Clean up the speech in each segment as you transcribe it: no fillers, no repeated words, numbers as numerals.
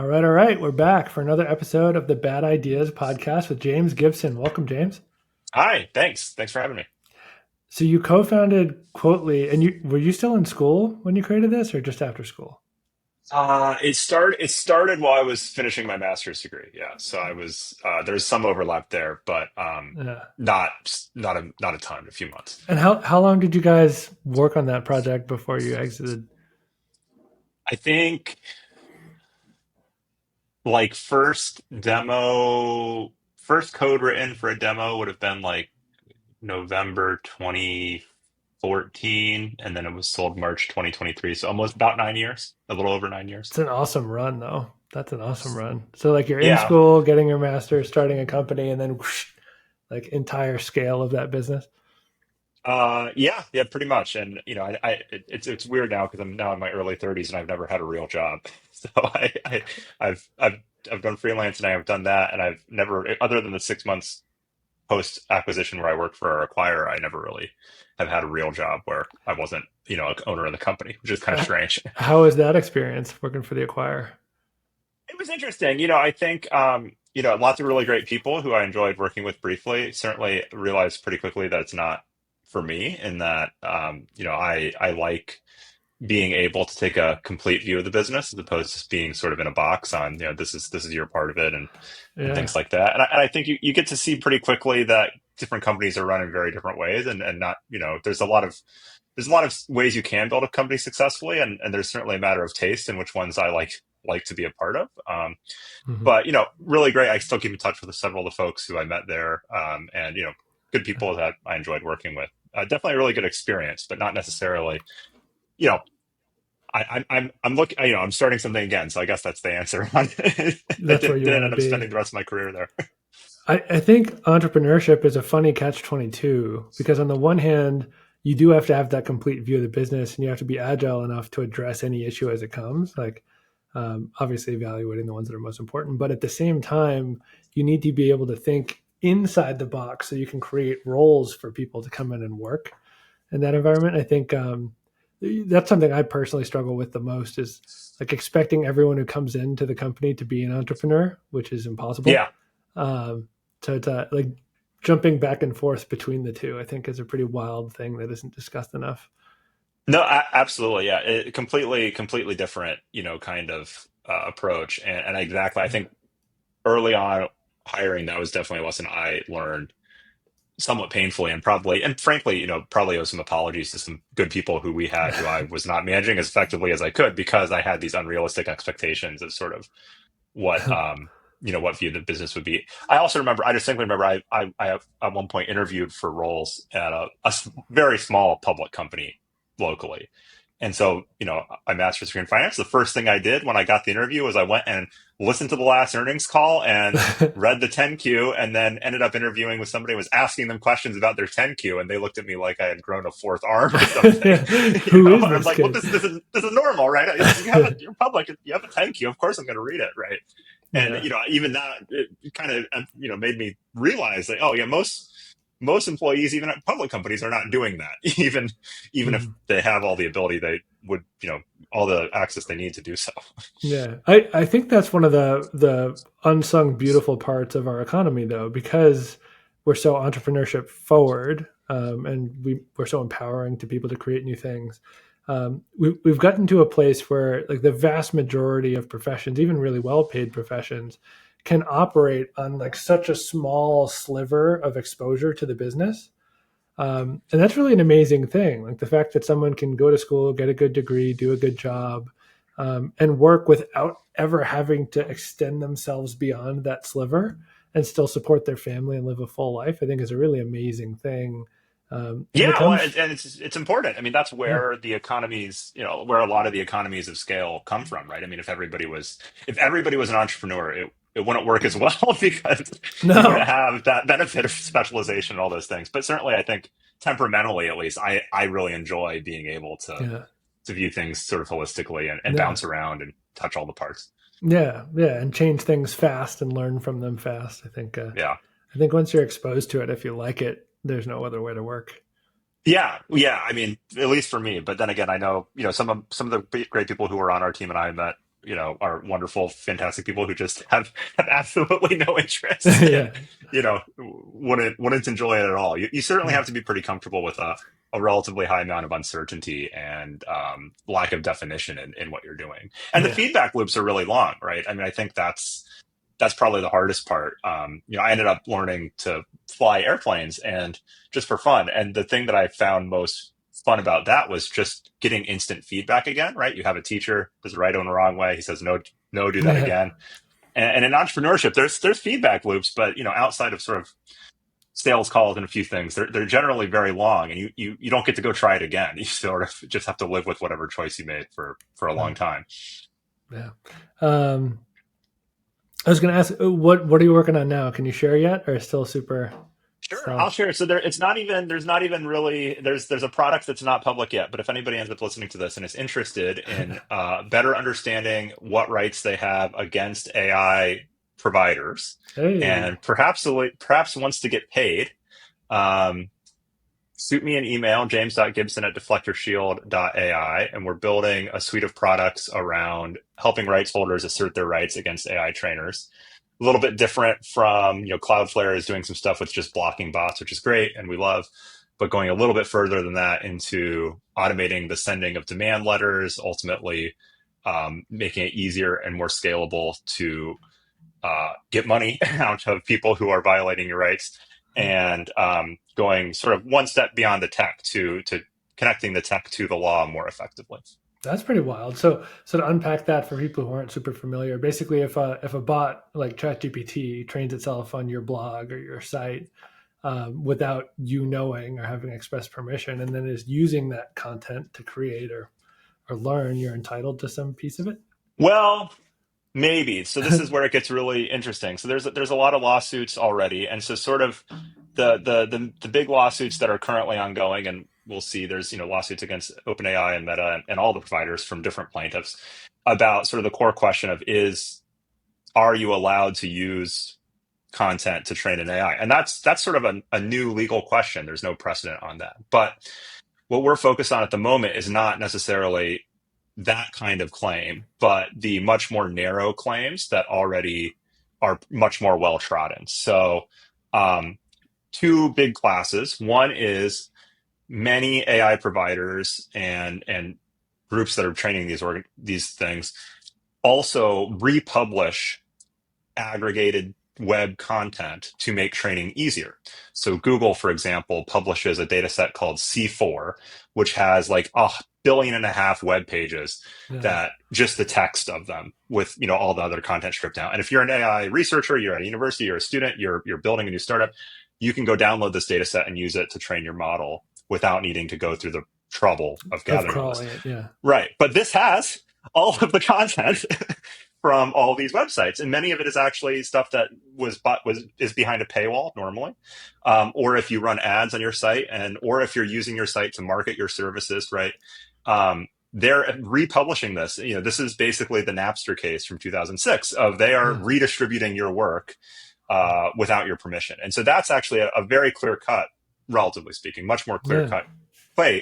All right. We're back for another episode of the Bad Ideas podcast with James Gibson. Welcome, James. Hi, thanks. Thanks for having me. So you co-founded Quottly, and you were you still in school when you created this, or just after school? It started while I was finishing my master's degree. Yeah, so I was there's some overlap there, but Yeah. not a ton, a few months. And how long did you guys work on that project before you exited? I think like first code written for a demo would have been like November 2014, and then it was sold March 2023. So almost about 9 years, a little over 9 years. It's an awesome run, though. That's an awesome run. So like you're in Yeah. school, getting your master's, starting a company, and then whoosh, like entire scale of that business. Yeah, pretty much. And it's weird now because I'm now in my early 30s and I've never had a real job. So I've done freelance and I have done that, and I've never, other than the 6 months post acquisition where I worked for our acquirer, I never really have had a real job where I wasn't, an owner of the company, which is kind of Uh, strange. How was that experience working for the acquirer? It was interesting. I think, lots of really great people who I enjoyed working with briefly. Certainly realized pretty quickly that it's not for me, and that, I like being able to take a complete view of the business as opposed to just being sort of in a box on, this is your part of it, and Yeah. things like that. And I think you get to see pretty quickly that different companies are run in very different ways, and not, there's a lot of ways you can build a company successfully, and there's certainly a matter of taste in which ones I like to be a part of. Mhm. But really great. I still keep in touch with several of the folks who I met there, and good people that I enjoyed working with. Definitely a really good experience, but not necessarily. You know, I'm looking. I'm starting something again, so I guess that's the answer. I That's where you didn't want to end up be. spending the rest of my career there. I think entrepreneurship is a funny catch 22 because, on the one hand, you do have to have that complete view of the business and you have to be agile enough to address any issue as it comes, like obviously evaluating the ones that are most important. But at the same time, you need to be able to think inside the box so you can create roles for people to come in and work in that environment. I think that's something I personally struggle with the most is like expecting everyone who comes into the company to be an entrepreneur, which is impossible. Yeah. Um, to like jumping back and forth between the two, I think is a pretty wild thing that isn't discussed enough. No, absolutely. Yeah. Completely different, kind of approach. And exactly, I think early on hiring, that was definitely a lesson I learned somewhat painfully, and frankly, probably owe some apologies to some good people who we had who I was not managing as effectively as I could because I had these unrealistic expectations of sort of what what view the business would be. I distinctly remember I have at one point interviewed for roles at very small public company locally. And so, I master's degree in finance. The first thing I did when I got the interview was I went and listened to the last earnings call and read the 10Q, and then ended up interviewing with somebody who was asking them questions about their 10Q, and they looked at me like I had grown a fourth arm or something. Who is And I'm this like, well, kid? this is normal, right? You're public, you have a 10Q, of course I'm going to read it, right? And Yeah. even that, it kind of made me realize that, oh yeah, most employees, even at public companies, are not doing that. Even if Mhm. they have all the ability, they would, all the access they need to do so. Yeah, I think that's one of the unsung beautiful parts of our economy, though, because we're so entrepreneurship forward, and we're so empowering to people to create new things. We've gotten to a place where like the vast majority of professions, even really well paid professions, can operate on like such a small sliver of exposure to the business. And that's really an amazing thing. Like the fact that someone can go to school, get a good degree, do a good job, and work without ever having to extend themselves beyond that sliver and still support their family and live a full life, I think is a really amazing thing. And it Yeah, well, comes, and it's important. I mean, that's yeah, where the economies, where a lot of the economies of scale come from, right? I mean, if everybody was an entrepreneur, it wouldn't work as well because you wouldn't no, have that benefit of specialization and all those things. But certainly, I think temperamentally, at least, I really enjoy being able yeah, to view things sort of holistically, and yeah, bounce around and touch all the parts. yeah, and change things fast and learn from them fast. Yeah. I think once you're exposed to it, if you like it, there's no other way to work. Yeah. I mean, at least for me. But then again, I know some of the great people who were on our team and I met. are wonderful, fantastic people who just have absolutely no interest and, Yeah. wouldn't enjoy it at all. You certainly Yeah. have to be pretty comfortable with a relatively high amount of uncertainty and lack of definition in what you're doing. And the Yeah. feedback loops are really long, right? I mean, I think that's probably the hardest part. I ended up learning to fly airplanes and just for fun. And the thing that I found most fun about that was just getting instant feedback again, right? You have a teacher, does it right or the wrong way. He says, no, no, do that Yeah. again. And in entrepreneurship, there's feedback loops, but outside of sort of sales calls and a few things, they're generally very long, and you don't get to go try it again. You sort of just have to live with whatever choice you made for a long time. Yeah. Um, I was going to ask, what are you working on now? Can you share yet, or still super Sure, I'll stealth? share. So there's not even really there's a product that's not public yet. But if anybody ends up listening to this and is interested in better understanding what rights they have against AI providers, Hey. and perhaps wants to get paid, um, shoot me an email, james.gibson@deflectorshield.ai, and we're building a suite of products around helping rights holders assert their rights against AI trainers. A little bit different from, Cloudflare is doing some stuff with just blocking bots, which is great and we love, but going a little bit further than that into automating the sending of demand letters, ultimately making it easier and more scalable to get money out of people who are violating your rights, and going sort of one step beyond the tech to connecting the tech to the law more effectively. That's pretty wild. So to unpack that for people who aren't super familiar, basically, if a bot like ChatGPT trains itself on your blog or your site without you knowing or having express permission, and then is using that content to create or learn, you're entitled to some piece of it. Well, maybe. So this is where it gets really interesting. So there's a lot of lawsuits already, and so sort of the big lawsuits that are currently ongoing, and we'll see. There's lawsuits against OpenAI and Meta and all the providers from different plaintiffs about sort of the core question of are you allowed to use content to train an AI? And that's sort of a new legal question. There's no precedent on that. But what we're focused on at the moment is not necessarily that kind of claim, but the much more narrow claims that already are much more well trodden. So, two big classes. One is many AI providers and groups that are training these things also republish aggregated web content to make training easier. So Google, for example, publishes a data set called C4, which has like 1.5 billion web pages Yeah. that just the text of them with all the other content stripped out. And if you're an AI researcher, you're at a university, you're a student, you're building a new startup, you can go download this data set and use it to train your model without needing to go through the trouble of Of gathering all this. crawling it. Yeah. Right. But this has all of the content from all these websites, and many of it is actually stuff that is behind a paywall normally, or if you run ads on your site, or if you're using your site to market your services, right? They're republishing this. This is basically the Napster case from 2006 of they are Yeah. redistributing your work without your permission, and so that's actually a very clear cut, relatively speaking, much more clear Yeah. cut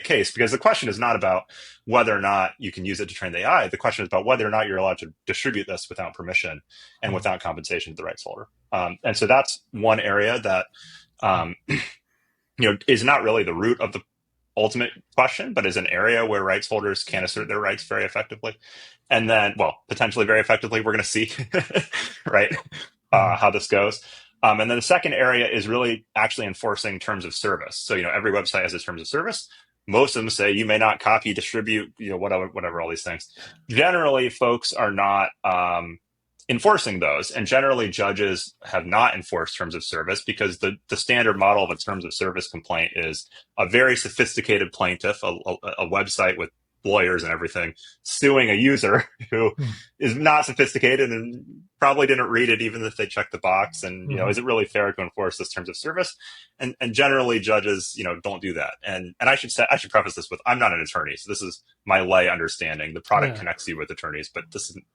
case, because the question is not about whether or not you can use it to train the AI. The question is about whether or not you're allowed to distribute this without permission and without compensation to the rights holder. And so that's one area that is not really the root of the ultimate question, but is an area where rights holders can assert their rights very effectively. And then, well, potentially very effectively, we're going to see, right, how this goes. And then the second area is really actually enforcing terms of service. So, every website has its terms of service. Most of them say you may not copy, distribute, whatever, all these things. Generally, folks are not enforcing those. And generally, judges have not enforced terms of service because the standard model of a terms of service complaint is a very sophisticated plaintiff, a website with lawyers and everything, suing a user who is not sophisticated and probably didn't read it, even if they checked the box. And, is it really fair to enforce this terms of service? And generally judges, don't do that. And I should preface this with, I'm not an attorney. So this is my lay understanding. The product Yeah. connects you with attorneys, but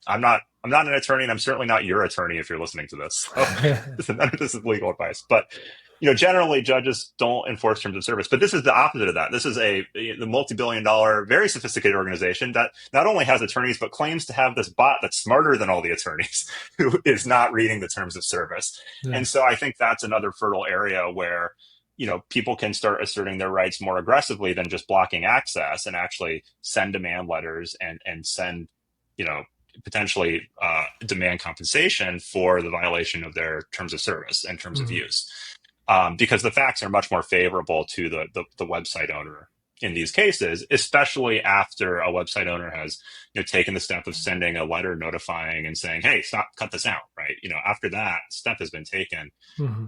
I'm not an attorney, and I'm certainly not your attorney if you're listening to this. So none of this is legal advice, but Generally judges don't enforce terms of service, but this is the opposite of that. This is the multi-billion dollar, very sophisticated organization that not only has attorneys, but claims to have this bot that's smarter than all the attorneys who is not reading the terms of service. Yeah. And so I think that's another fertile area where, people can start asserting their rights more aggressively than just blocking access and actually send demand letters and send, you know, potentially demand compensation for the violation of their terms of service and terms of Hmm. use, because the facts are much more favorable to the website owner in these cases, especially after a website owner has taken the step of sending a letter notifying and saying, "Hey, stop, cut this out." Right? After that step has been taken, Hmm.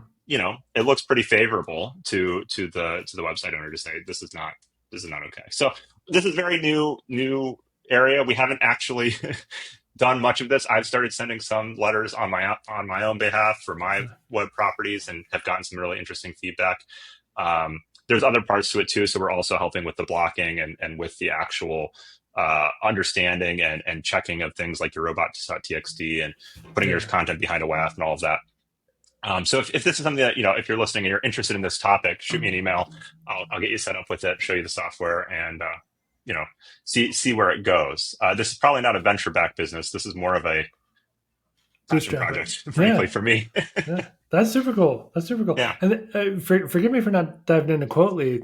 it looks pretty favorable to the website owner to say this is not okay. So this is very new area. We haven't actually done much of this. I've started sending some letters on my own behalf for my web properties and have gotten some really interesting feedback. There's other parts to it too, so we're also helping with the blocking and with the actual understanding and checking of things like your robots.txt and putting your Yeah. content behind a WAF and all of that. So if this is something that, if you're listening and you're interested in this topic, shoot me an email. I'll get you set up with it, show you the software, and you know see where it goes. This is probably not a venture backed business. This is more of a passion Bootstrap it. project, frankly, Yeah. for me. Yeah, that's super cool. That's super cool. Yeah. And forgive me for not diving into Quottly.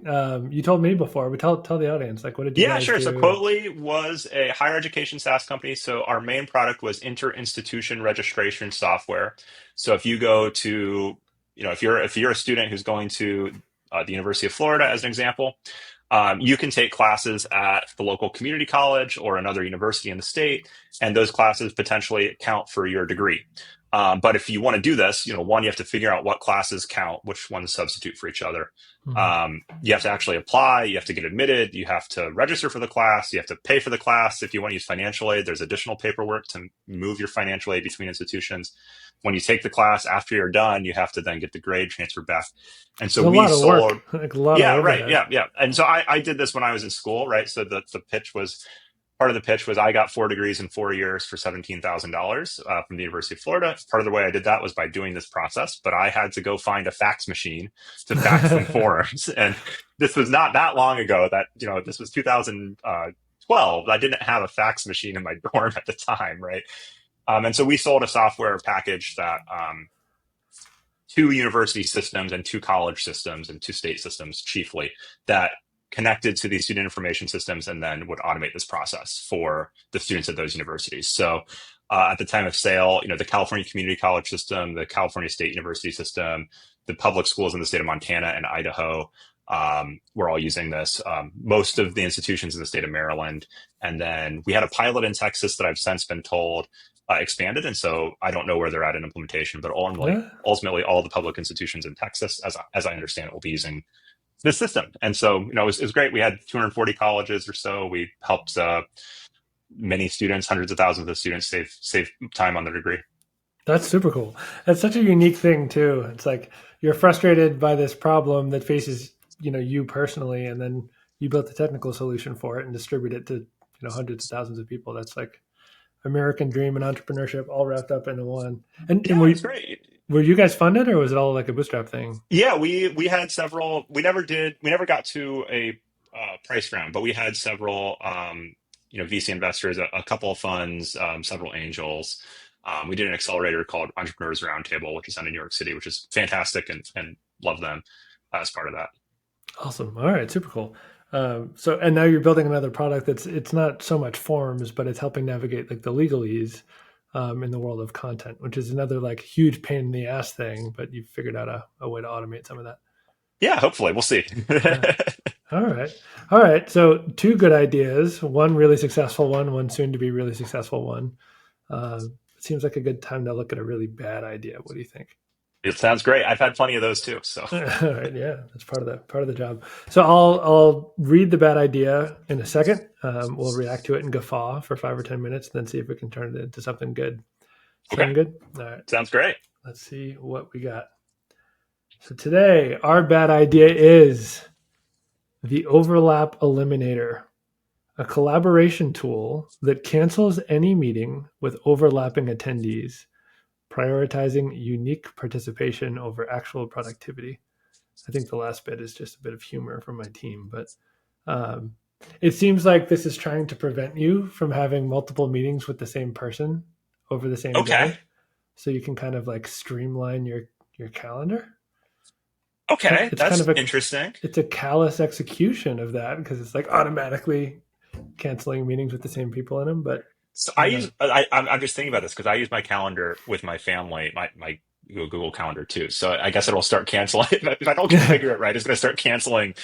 You told me before, but tell the audience, like, what did you Yeah, guys sure. So do? Quottly was a higher education SaaS company. So our main product was inter-institution registration software. So if you go to, if you're a student who's going to the University of Florida, as an example, you can take classes at the local community college or another university in the state, and those classes potentially count for your degree. But if you want to do this, one, you have to figure out what classes count, which ones substitute for each other. Hmm. You have to actually apply, you have to get admitted, you have to register for the class, you have to pay for the class. If you want to use financial aid, there's additional paperwork to move your financial aid between institutions. When you take the class, after you're done, you have to then get the grade transferred back. And so There's a we lot of sold. work, like a lot of Yeah, right. overhead. Yeah. And so I did this when I was in school, right? So the pitch was part of the pitch was I got 4 degrees in 4 years for $17,000 from the University of Florida. Part of the way I did that was by doing this process, but I had to go find a fax machine to fax them forms. And this was not that long ago that, this was 2012. I didn't have a fax machine in my dorm at the time, right? And so we sold a software package that two university systems and two college systems and two state systems chiefly that connected to these student information systems and then would automate this process for the students at those universities. So at the time of sale, the California Community College system, the California State University system, the public schools in the state of Montana and Idaho were all using this. Most of the institutions in the state of Maryland. And then we had a pilot in Texas that I've since been told expanded. And so I don't know where they're at in implementation, but Yeah, ultimately all the public institutions in Texas, as I understand it, will be using this system. And so, it was great. We had 240 colleges or so. We helped many students, hundreds of thousands of students save time on their degree. that's super cool. That's such a unique thing too. It's like you're frustrated by this problem that faces you personally, and then you built the technical solution for it and distribute it to hundreds of thousands of people. That's like American dream and entrepreneurship all wrapped up into one. And Yeah, it was great. were you guys funded, or was it all like a bootstrap thing? Yeah, we had several. We never got to a price round, but we had several VC investors, a couple of funds, several angels. We did an accelerator called Entrepreneurs Roundtable, which is out in New York City, which is fantastic, and love them as part of that. Awesome. All right, super cool. So and now you're building another product that's it's not so much forms, but it's helping navigate like the legalese in the world of content, which is another like huge pain in the ass thing. But you've figured out a way to automate some of that. Yeah, hopefully we'll see. Yeah. All right. All right. So two good ideas. One really successful one soon to be really successful one. It seems like a good time to look at a really bad idea. What do you think? It sounds great. I've had plenty of those too. So All right, yeah, that's part of the job. So I'll read the bad idea in a second. We'll react to it and guffaw for 5 or 10 minutes, and then see if we can turn it into something good. okay, Sound good? All right. sounds great. Let's see what we got. So today, our bad idea is the Overlap Eliminator, a collaboration tool that cancels any meeting with overlapping attendees, prioritizing unique participation over actual productivity. I think the last bit is just a bit of humor from my team, but um, it seems like this is trying to prevent you from having multiple meetings with the same person over the same Okay. day, so you can kind of like streamline your calendar. Okay. It's kind That's of a interesting. it's a callous execution of that because it's like automatically canceling meetings with the same people in them. But So I I don't know. use I'm just thinking about this because I use my calendar with my family, my Google Calendar too. So I guess it'll start canceling if I don't configure it right. It's going to start canceling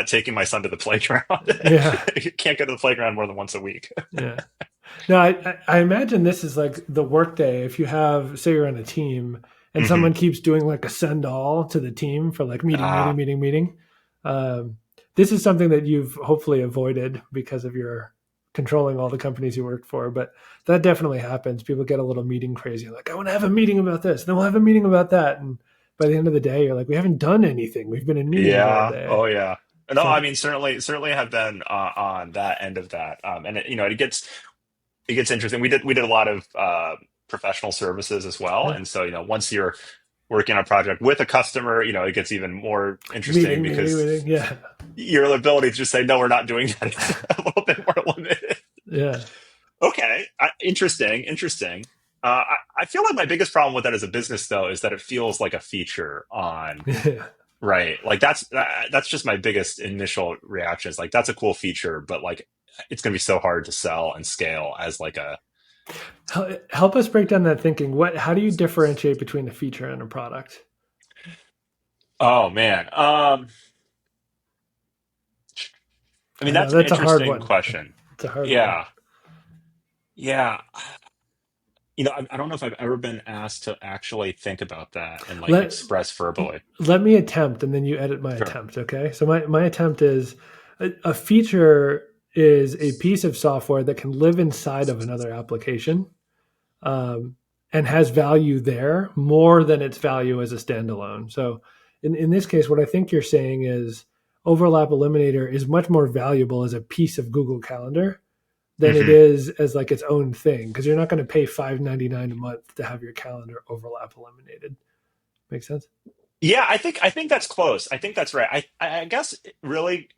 taking my son to the playground. Yeah, You can't go to the playground more than once a week. yeah. No, I imagine this is like the workday. If you have, say, you're on a team and Hmm. someone keeps doing like a send all to the team for like meeting, meeting, Ah, meeting, meeting. Um, this is something that you've hopefully avoided because of your controlling all the companies you work for. But that definitely happens. People get a little meeting crazy, like I want to have a meeting about this, then we'll have a meeting about that, and by the end of the day, you're like, we haven't done anything. We've been in meetings all yeah. day. Oh yeah. No, I So mean certainly have been on that end of that. And it gets interesting. We did a lot of professional services as well, yeah, and so once you're working on a project with a customer, it gets even more interesting meeting, meeting, because meeting. Yeah, your ability to just say no, we're not doing that is a little bit more limited. yeah, Okay, interesting. I feel like my biggest problem with that as a business though is that it feels like a feature on yeah. right. Like that's just my biggest initial reaction. Is like that's a cool feature, but like it's going to be so hard to sell and scale as like a Help us break down that thinking. How do you differentiate between a feature and a product? oh man. I mean I know that's an that's a hard interesting one. question. It's a hard one. Yeah, yeah. I don't know if I've ever been asked to actually think about that and like Let express verbally. let me attempt, and then you edit my Sure. attempt. Okay. So my attempt is a feature is a piece of software that can live inside of another application, um, and has value there more than its value as a standalone. So in this case, what I think you're saying is Overlap Eliminator is much more valuable as a piece of Google Calendar than it Hmm. is as like its own thing because you're not going to pay $5.99 a month to have your calendar overlap eliminated. Make sense? Yeah, I think that's close. I think that's right. I guess it really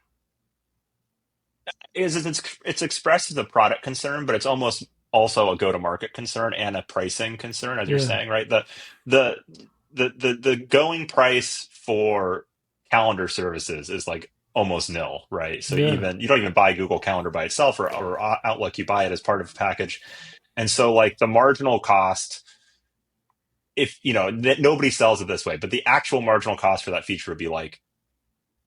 it's expressed as a product concern, but it's almost also a go-to-market concern and a pricing concern, as you're Yeah, saying, right? The the going price for calendar services is like almost nil, right? So yeah, even you don't even buy Google Calendar by itself or Outlook, you buy it as part of a package. And so like the marginal cost, if nobody sells it this way, but the actual marginal cost for that feature would be like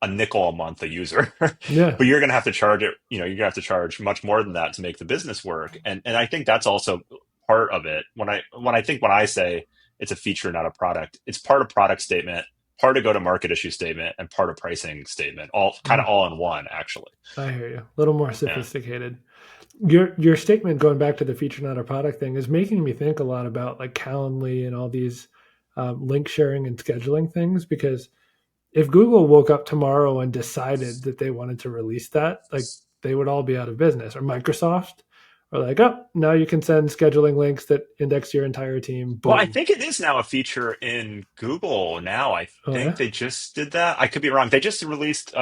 a nickel a month a user. But yeah. you're going to have to charge it, you're going to have to charge much more than that to make the business work. And I think that's also part of it. When I say it's a feature, not a product, it's part of product statement, part of go to market issue statement, and part of pricing statement, all kind of Mm, all in one, actually. I hear you. A little more Yeah. sophisticated. Your statement going back to the feature not a product thing is making me think a lot about like Calendly and all these link sharing and scheduling things because if Google woke up tomorrow and decided that they wanted to release that, like they would all be out of business. Or Microsoft, or like, oh, now you can send scheduling links that index your entire team. Well, I Boom. think it is now a feature in Google now. I Oh think yeah, they just did that. I could be wrong. They just released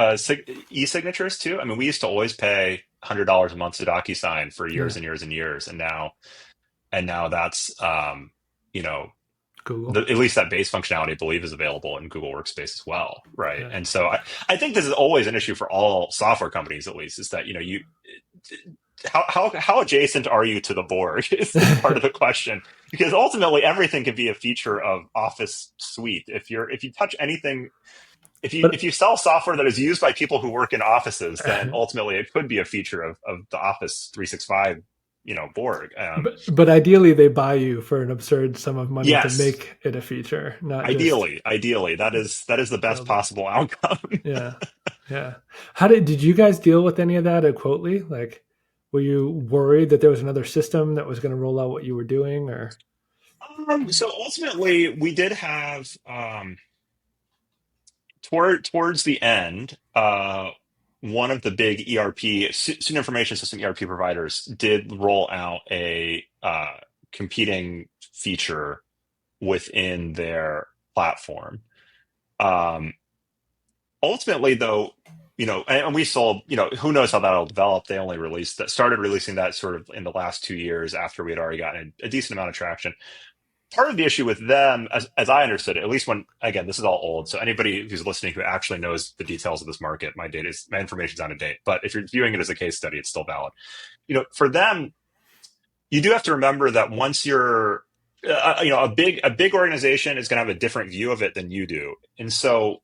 e-signatures too. I mean, we used to always pay $100 a month to DocuSign for years yeah. and years and years, and now that's you know Google. at least that base functionality I believe is available in Google Workspace as well, right? Yeah. And so I think this is always an issue for all software companies, at least, is that you how adjacent are you to the Borg is part of the question, because ultimately everything can be a feature of Office Suite. If you touch anything, if But you sell software that is used by people who work in offices, then ultimately it could be a feature of the Office 365 Borg. but ideally they buy you for an absurd sum of money to Yes, make it a feature, not just ideally that is the best build it. possible outcome. Yeah. Yeah. How did you guys deal with any of that at Quottly? Like, were you worried that there was another system that was going to roll out what you were doing, or So ultimately, we did have towards the end, one of the big student information system ERP providers did roll out a competing feature within their platform. Um, ultimately, though, and we sold, who knows how that'll develop. They only started releasing that sort of in the last 2 years after we had already gotten a decent amount of traction. Part of the issue with them, as I understood it, at least when, again, this is all old. So anybody who's listening who actually knows the details of this market, my information's out of date. But if you're viewing it as a case study, it's still valid. For them, you do have to remember that once you're, a big organization is going to have a different view of it than you do. And so,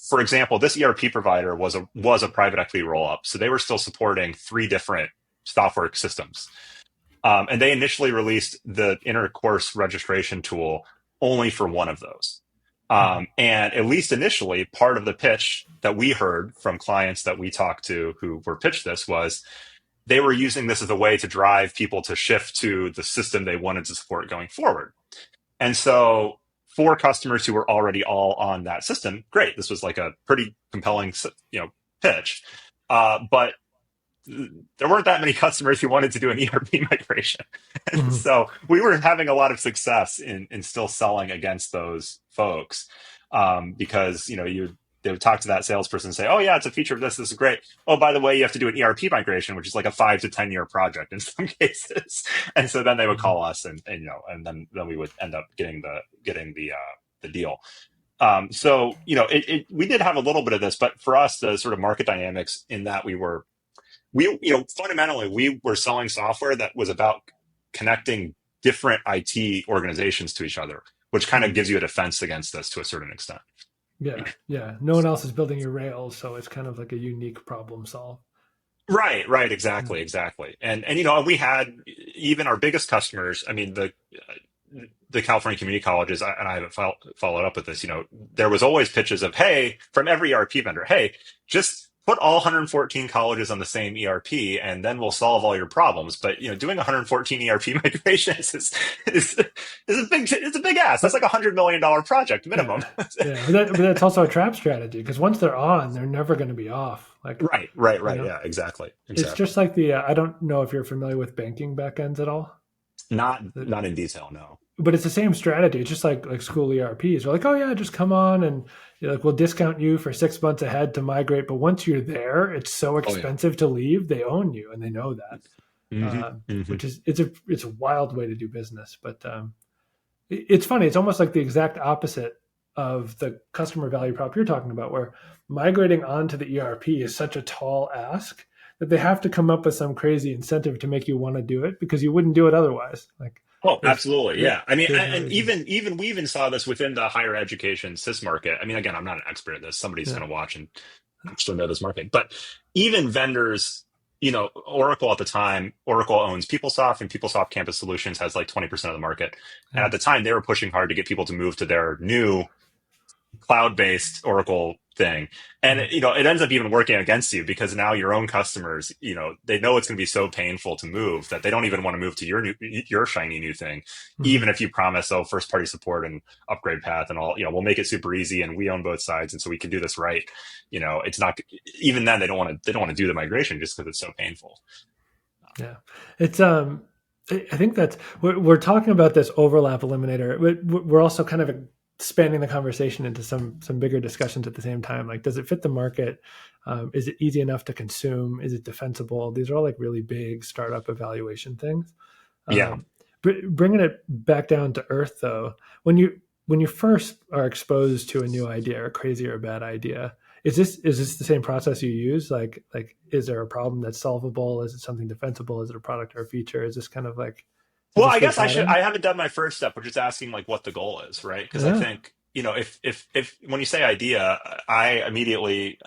for example, this ERP provider was a private equity roll up, so they were still supporting 3 different software systems, and they initially released the intercourse registration tool only for one of those. And at least initially, part of the pitch that we heard from clients that we talked to who were pitched this was they were using this as a way to drive people to shift to the system they wanted to support going forward. And so for customers who were already all on that system, great. This was like a pretty compelling, pitch. But there weren't that many customers who wanted to do an ERP migration. And Mm-hmm. so we were having a lot of success in still selling against those folks, because, they would talk to that salesperson and say, oh yeah, it's a feature of this. This is great. Oh, by the way, you have to do an ERP migration, which is like a 5 to 10 year project in some cases. And so then they would call us and then we would end up getting the deal. So, we did have a little bit of this, but for us, the sort of market dynamics in that fundamentally, we were selling software that was about connecting different IT organizations to each other, which kind of gives you a defense against this to a certain extent. Yeah, yeah. No one else is building your Rails, so it's kind of like a unique problem solve. Right, Yeah. exactly. And we had even our biggest customers. I mean, the California community colleges, and I haven't followed up with this. There was always pitches of, hey, from every ERP vendor, hey, just put all 114 colleges on the same ERP, and then we'll solve all your problems. But doing 114 ERP migrations is a big ask. That's like $100 million project minimum. Yeah, yeah. But that's also a trap strategy because once they're on, they're never going to be off. Like, you Right. know, Yeah, exactly. it's just like the I don't know if you're familiar with banking backends at all. Not in detail, no. But it's the same strategy. It's just like school ERPs. They're like, oh yeah, just come on and like we'll discount you for 6 months ahead to migrate. But once you're there, it's so Oh yeah. expensive to leave. They own you, and they know that. hmm hmm Which is it's a wild way to do business. But it's funny. It's almost like the exact opposite of the customer value prop you're talking about, where migrating onto the ERP is such a tall ask that they have to come up with some crazy incentive to make you want to do it because you wouldn't do it otherwise. Like Oh, there's absolutely. Yeah. I mean, there's no and reason. even we even saw this within the higher education SIS market. I mean, again, I'm not an expert at this. Somebody's Yeah. going to watch and actually know this market. But even vendors, Oracle at the time, Oracle owns PeopleSoft, and PeopleSoft Campus Solutions has like 20% of the market. And Yeah. at the time, they were pushing hard to get people to move to their new cloud-based Oracle thing. And Mhm. it ends up even working against you because now your own customers, they know it's going to be so painful to move that they don't even want to move to your shiny new thing, Mhm. even if you promise, oh, first party support and upgrade path and all, we'll make it super easy and we own both sides and so we can do this right. It's not, even then they don't want to do the migration just because it's so painful. Yeah. It's I think that's we're talking about this overlap eliminator. We're also kind of expanding the conversation into some bigger discussions at the same time. Like, does it fit the market? Is it easy enough to consume? Is it defensible? These are all like really big startup evaluation things. Yeah. Um, Bringing it back down to earth, though, when you first are exposed to a new idea or crazy or bad idea, is this the same process you use? Like is there a problem that's solvable? Is it something defensible? Is it a product or a feature? Is this kind of like does Well, this I fit a guess I pattern? haven't done my first step, which is asking like what the goal is, right? Because I Yeah. think, if when you say idea, I immediately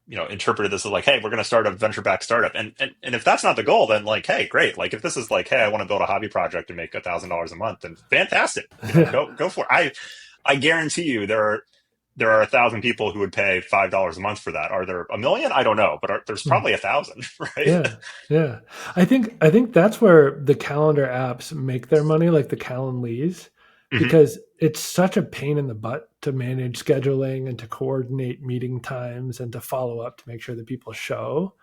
interpreted this as like, hey, we're going to start a venture backed startup. And if that's not the goal, then like, hey, great. Like if this is like, hey, I want to build a hobby project and make $1,000 a month, then fantastic. Yeah. Go for it. I guarantee you there are 1,000 people who would pay $5 a month for that. Are there a million? I don't know, but there's Hmm. probably 1,000, right? Yeah. Yeah. I think that's where the calendar apps make their money, like the Calendlies, hmm because it's such a pain in the butt to manage scheduling and to coordinate meeting times and to follow up to make sure that people show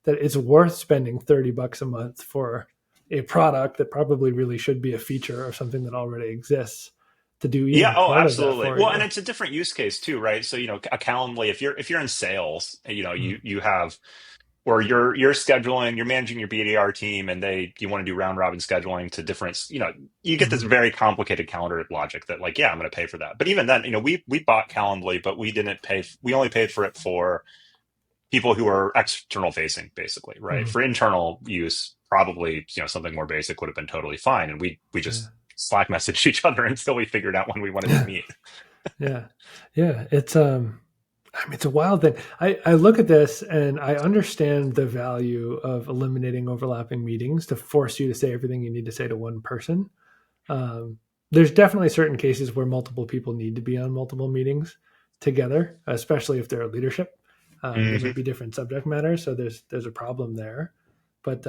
that it's worth spending $30 a month for a product that probably really should be a feature of something that already exists to do Yeah, even oh, part of that absolutely. for Well, and you. it's a different use case too, right? So, a Calendly, if you're in sales, Mm, you have, or you're scheduling, you're managing your BDR team, and you want to do round robin scheduling to different, you get this mhm, very complicated calendar logic that, like, yeah, I'm going to pay for that. But even then, we bought Calendly, but we didn't pay. We only paid for it for people who are external facing, basically, right? mhm. For internal use, probably, something more basic would have been totally fine, and we Yeah. just Slack messaged each other until we figured out when we wanted to meet. Yeah. Yeah. I mean, it's a wild thing. I look at this and I understand the value of eliminating overlapping meetings to force you to say everything you need to say to one person. Um, there's definitely certain cases where multiple people need to be on multiple meetings together, especially if they're leadership. There hmm might be different subject matter, so there's a problem there. But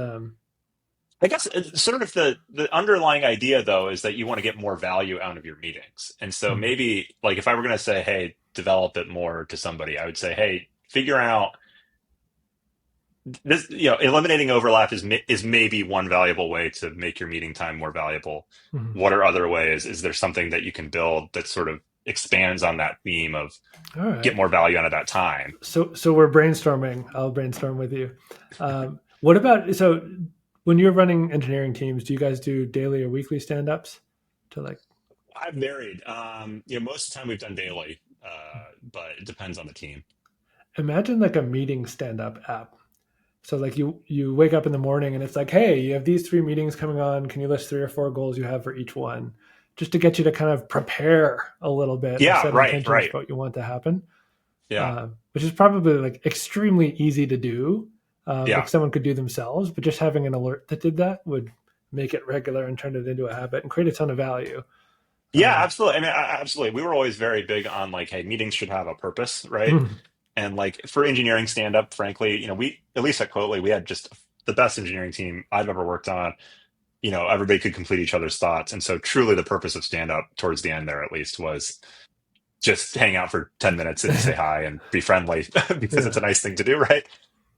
I guess sort of the underlying idea though is that you want to get more value out of your meetings. And so mm, maybe, like, if I were going to say, hey, develop it more to somebody, I would say, hey, figure out this, eliminating overlap is maybe one valuable way to make your meeting time more valuable. mm. What are other ways? Is there something that you can build that sort of expands on that theme of All get right. more value out of that time? So we're brainstorming. I'll brainstorm with you. What about when you're running engineering teams? Do you guys do daily or weekly stand ups to like I've varied. Most of the time we've done daily, but it depends on the team. imagine like a meeting stand up app? So like you wake up in the morning and it's like, hey, you have these three meetings coming on. Can you list three or four goals you have for each one? Just to get you to kind of prepare a little bit or Yeah, set right, intentions right. for what you want to happen, Yeah, which is probably like extremely easy to do. Like yeah. someone could do themselves, but just having an alert that did that would make it regular and turn it into a habit and create a ton of value. Yeah, absolutely. I mean, absolutely. We were always very big on, like, hey, meetings should have a purpose, right? And, like, for engineering stand up, frankly, we, at least at Quottly, we had just the best engineering team I've ever worked on. Everybody could complete each other's thoughts. And so truly the purpose of stand up towards the end there, at least, was just hang out for 10 minutes and say hi and be friendly because it's Yeah. a nice thing to do, right?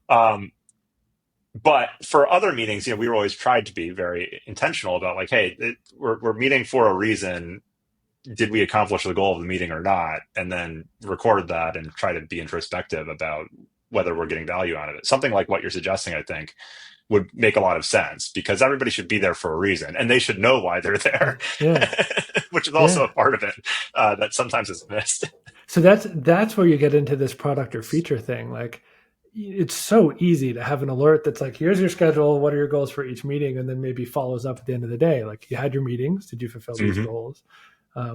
Um, but for other meetings, we were always tried to be very intentional about, like, hey, we're meeting for a reason. Did we accomplish the goal of the meeting or not? And then record that and try to be introspective about whether we're getting value out of it. Something like what you're suggesting, I think, would make a lot of sense because everybody should be there for a reason and they should know why they're there, Yeah. which is also a Yeah. part of it that sometimes is missed. So that's where you get into this product or feature thing. Like it's so easy to have an alert that's like, here's your schedule, what are your goals for each meeting, and then maybe follows up at the end of the day. Like you had your meetings, did you fulfill these hmm goals?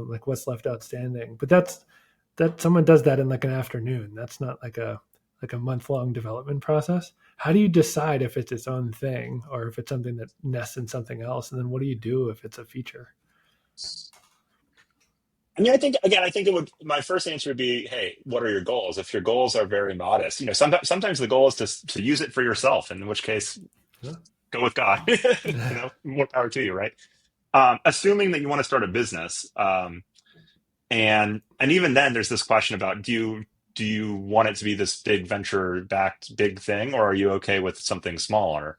Like what's left outstanding? But that someone does that in like an afternoon. That's not like a month long development process. How do you decide if it's its own thing or if it's something that nests in something else? And then what do you do if it's a feature? I mean, I think my first answer would be, hey, what are your goals? If your goals are very modest, sometimes the goal is to use it for yourself, in which case, Yeah. go with God, more power to you, right? Assuming that you want to start a business, and even then, there's this question about do you want it to be this big venture backed big thing, or are you okay with something smaller?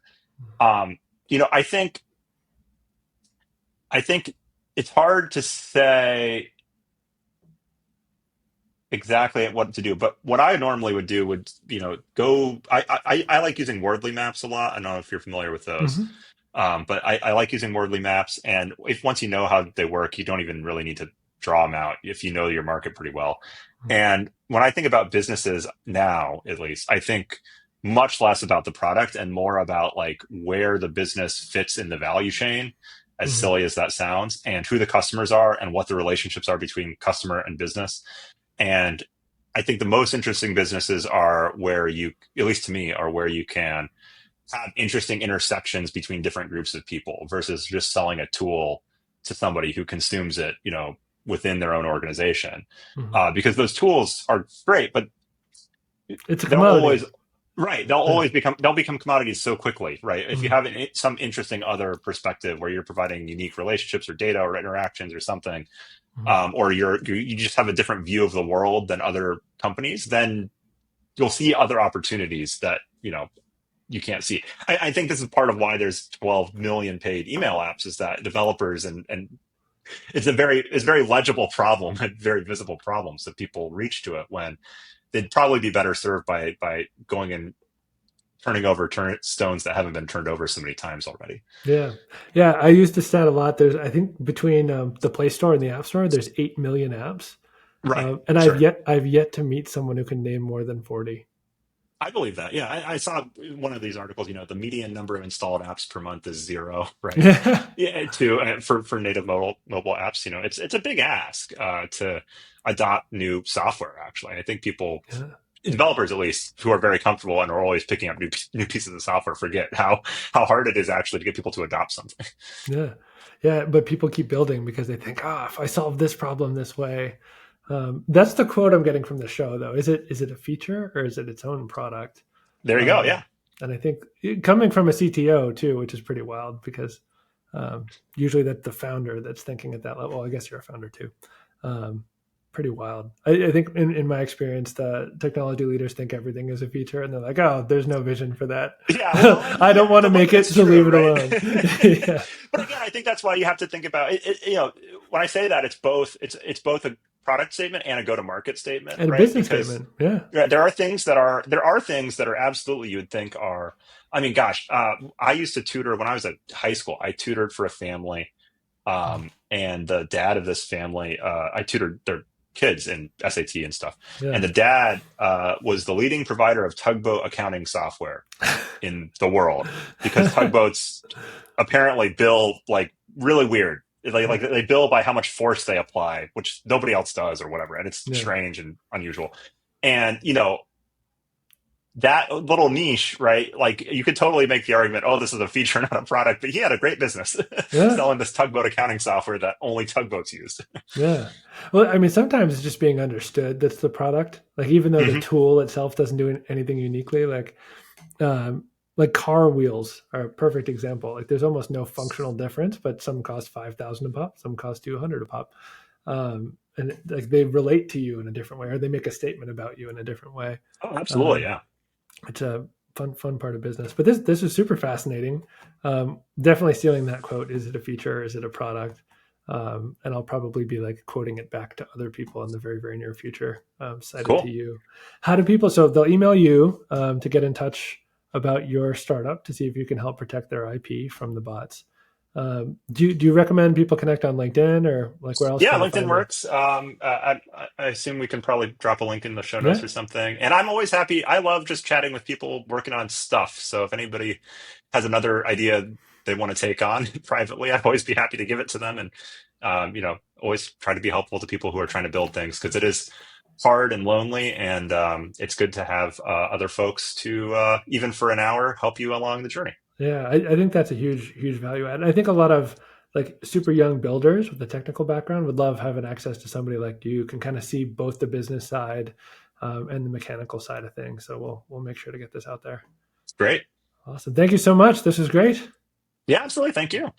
Um, I think it's hard to say exactly what to do, but what I normally would do would, go. I like using wordly maps a lot. I don't know if you're familiar with those. Mm-hmm. But I like using wordly maps, and if once you know how they work, you don't even really need to draw them out if you know your market pretty well. And when I think about businesses now, at least, I think much less about the product and more about, like, where the business fits in the value chain, as Mm-hmm. silly as that sounds, and who the customers are and what the relationships are between customer and business. And I think the most interesting businesses are where you, at least to me, are where you can have interesting intersections between different groups of people versus just selling a tool to somebody who consumes it, within their own organization. Mm-hmm. Because those tools are great, but It's a they'll always, commodity. right. They'll become commodities so quickly, right? If you Mm-hmm. have some interesting other perspective where you're providing unique relationships or data or interactions or something, or you just have a different view of the world than other companies, then you'll see other opportunities that, you can't see. I think this is part of why there's 12 million paid email apps, is that developers and it's a very legible problem and very visible problem. So people reach to it when they'd probably be better served by going and turning over stones that haven't been turned over so many times already. Yeah, yeah. I use this stat a lot. There's, I think, between the Play Store and the App Store, there's 8 million apps, Right. and Sure. I've yet to meet someone who can name more than 40. I believe that. Yeah, I saw one of these articles. The median number of installed apps per month is zero, right? Yeah, Yeah, for native mobile apps, it's a big ask to adopt new software. Actually, I think people, yeah, developers at least, who are very comfortable and are always picking up new pieces of software, forget how hard it is actually to get people to adopt something. yeah, yeah. But people keep building because they think, if I solve this problem this way, that's the quote I'm getting from the show, though. Is it a feature or is it its own product? There you go. Um, Yeah. and I think coming from a CTO too, which is pretty wild because usually that's the founder that's thinking at that level. Well, I guess you're a founder too. Um, Pretty wild. I think in my experience, the technology leaders think everything is a feature, and they're like, "Oh, there's no vision for that. Yeah, well, I don't yeah, want to make it, it's so true, leave it right? alone." Yeah, But again, I think that's why you have to think about it. When I say that, it's both a product statement and a go-to-market statement, and a right? business Because statement. Yeah. yeah, there are things that are absolutely you would think are. I mean, gosh, I used to tutor when I was at high school. I tutored for a family, and the dad of this family, I tutored their kids in SAT and stuff, and Yeah. the dad was the leading provider of tugboat accounting software in the world because tugboats apparently bill like really weird. Like they bill by how much force they apply, which nobody else does or whatever, and it's Yeah. strange and unusual. And that little niche, right? Like you could totally make the argument, oh, this is a feature, not a product, but he had a great business Yeah. selling this tugboat accounting software that only tugboats use. Yeah. Well, I mean, sometimes it's just being understood that's the product. Like, even though the Hmm. tool itself doesn't do anything uniquely, like car wheels are a perfect example. Like, there's almost no functional difference, but some cost 5,000 a pop, some cost 200 a pop, and like they relate to you in a different way, or they make a statement about you in a different way. Oh, absolutely, Um, yeah. it's a fun part of business. But this is super fascinating. Definitely stealing that quote. Is it a feature? Is it a product? And I'll probably be like quoting it back to other people in the very, very near future, cited to Cool. you. How do people? So they'll email you to get in touch about your startup to see if you can help protect their IP from the bots. Do you recommend people connect on LinkedIn, or like where else Yeah, can they LinkedIn find you? works. I assume we can probably drop a link in the show notes Yeah, or something. And I'm always happy. I love just chatting with people working on stuff. So if anybody has another idea they want to take on privately, I'd always be happy to give it to them. And always try to be helpful to people who are trying to build things because it is hard and lonely. And it's good to have other folks to even for an hour help you along the journey. yeah. I think that's a huge, huge value add. And I think a lot of like super young builders with a technical background would love having access to somebody like you who can kind of see both the business side and the mechanical side of things. So we'll make sure to get this out there. Great. Awesome. Thank you so much. This is great. Yeah, absolutely. Thank you.